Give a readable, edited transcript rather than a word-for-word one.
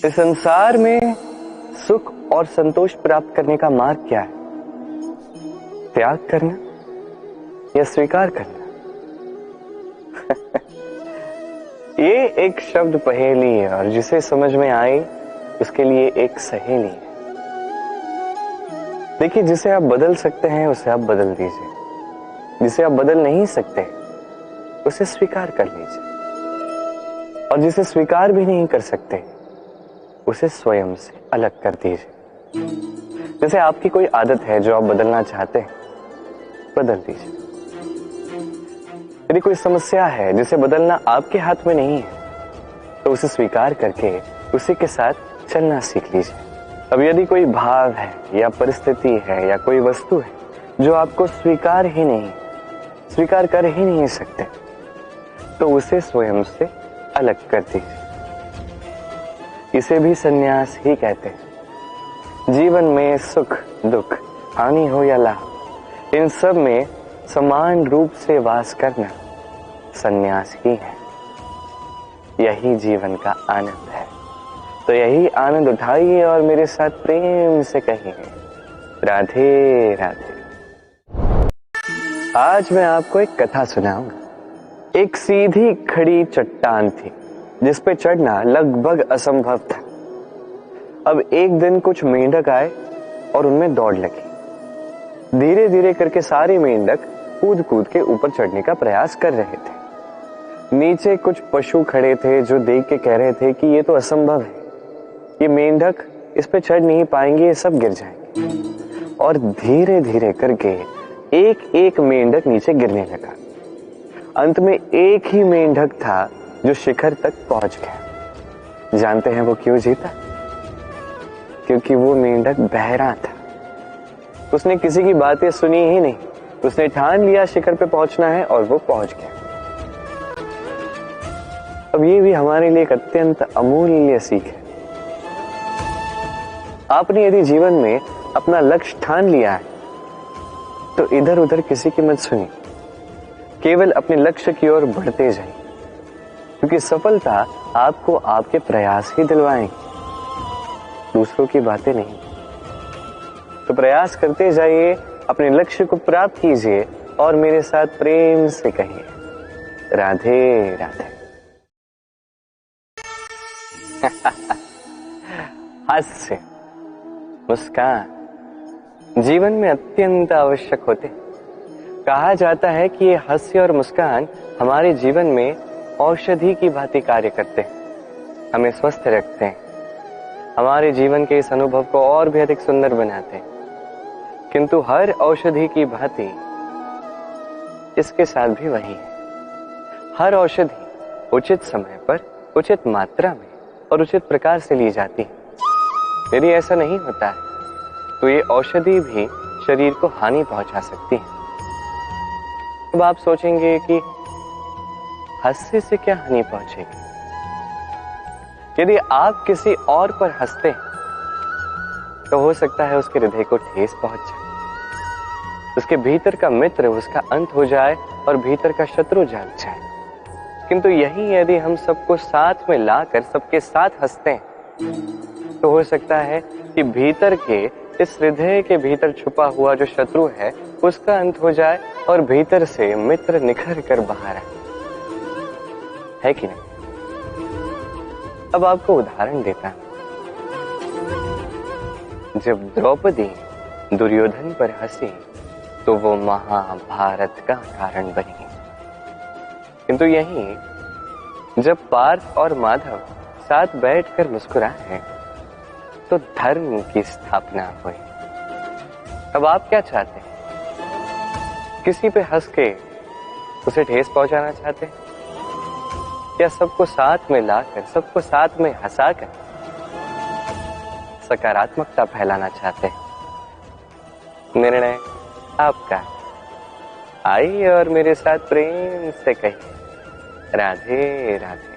इस संसार में सुख और संतोष प्राप्त करने का मार्ग क्या है? त्याग करना या स्वीकार करना? ये एक शब्द पहेली है और जिसे समझ में आए उसके लिए एक सहेली है। देखिए, जिसे आप बदल सकते हैं उसे आप बदल दीजिए, जिसे आप बदल नहीं सकते उसे स्वीकार कर लीजिए, और जिसे स्वीकार भी नहीं कर सकते उसे स्वयं से अलग कर दीजिए। जैसे आपकी कोई आदत है जो आप बदलना चाहते हैं, बदल दीजिए। यदि कोई समस्या है जिसे बदलना आपके हाथ में नहीं है, तो उसे स्वीकार करके उसी के साथ चलना सीख लीजिए। अब यदि कोई भाव है या परिस्थिति है या कोई वस्तु है जो आपको स्वीकार कर ही नहीं सकते, तो उसे स्वयं से अलग कर दीजिए। इसे भी संन्यास ही कहते हैं। जीवन में सुख दुख, हानि हो या लाभ, इन सब में समान रूप से वास करना संन्यास ही है। यही जीवन का आनंद है। तो यही आनंद उठाइए और मेरे साथ प्रेम से कहिए, राधे राधे। आज मैं आपको एक कथा सुनाऊंगा। एक सीधी खड़ी चट्टान थी जिस पे चढ़ना लगभग असंभव था। अब एक दिन कुछ मेंढक आए और उनमें दौड़ लगी। धीरे धीरे करके सारे मेंढक कूद कूद के ऊपर चढ़ने का प्रयास कर रहे थे। नीचे कुछ पशु खड़े थे जो देख के कह रहे थे कि ये तो असंभव है, ये मेंढक इस पे चढ़ नहीं पाएंगे, ये सब गिर जाएंगे। और धीरे धीरे करके एक एक मेंढक नीचे गिरने लगा। अंत में एक ही मेंढक था जो शिखर तक पहुंच गया। जानते हैं वो क्यों जीता? क्योंकि वो मेंढक बहरा था। उसने किसी की बातें सुनी ही नहीं, उसने ठान लिया शिखर पे पहुंचना है और वो पहुंच गया। अब ये भी हमारे लिए एक अत्यंत अमूल्य सीख है। आपने यदि जीवन में अपना लक्ष्य ठान लिया है तो इधर उधर किसी की मत सुनिए, केवल अपने लक्ष्य की ओर बढ़ते जाइए, क्योंकि सफलता आपको आपके प्रयास ही दिलवाएंगे, दूसरों की बातें नहीं। तो प्रयास करते जाइए, अपने लक्ष्य को प्राप्त कीजिए और मेरे साथ प्रेम से कहिए, राधे राधे। हास्य, मुस्कान जीवन में अत्यंत आवश्यक होते। कहा जाता है कि ये हास्य और मुस्कान हमारे जीवन में औषधि की भांति कार्य करते हैं, हमें स्वस्थ रखते हैं, हमारे जीवन के इस अनुभव को और भी अधिक सुंदर बनाते हैं। किंतु हर औषधि की भांति इसके साथ भी वही है। हर औषधि उचित समय पर, उचित मात्रा में और उचित प्रकार से ली जाती है। यदि ऐसा नहीं होता है तो ये औषधि भी शरीर को हानि पहुंचा सकती है। अब आप सोचेंगे कि हास्य से क्या हानि पहुंचेगी? यदि आप किसी और पर हंसते हैं तो हो सकता है उसके हृदय को ठेस पहुंच जाए, उसके भीतर का मित्र उसका अंत हो जाए और भीतर का शत्रु जाग जाए। किंतु यही यदि हम सबको साथ में लाकर सबके साथ हंसते हैं तो हो सकता है कि भीतर के इस हृदय के भीतर छुपा हुआ जो शत्रु है उसका अंत हो जाए और भीतर से मित्र निखर कर बाहर आए, है कि नहीं? अब आपको उदाहरण देता हूं। जब द्रौपदी दुर्योधन पर हंसी तो वो महाभारत का कारण बनी। किंतु यही जब पार्थ और माधव साथ बैठकर मुस्कुराए तो धर्म की स्थापना हुई। अब आप क्या चाहते हैं? किसी पे हंस के उसे ठेस पहुंचाना चाहते हैं या सबको साथ में लाकर, सबको साथ में हंसाकर सकारात्मकता फैलाना चाहते हैं? निर्णय आपका। आइए और मेरे साथ प्रेम से कहिए, राधे राधे।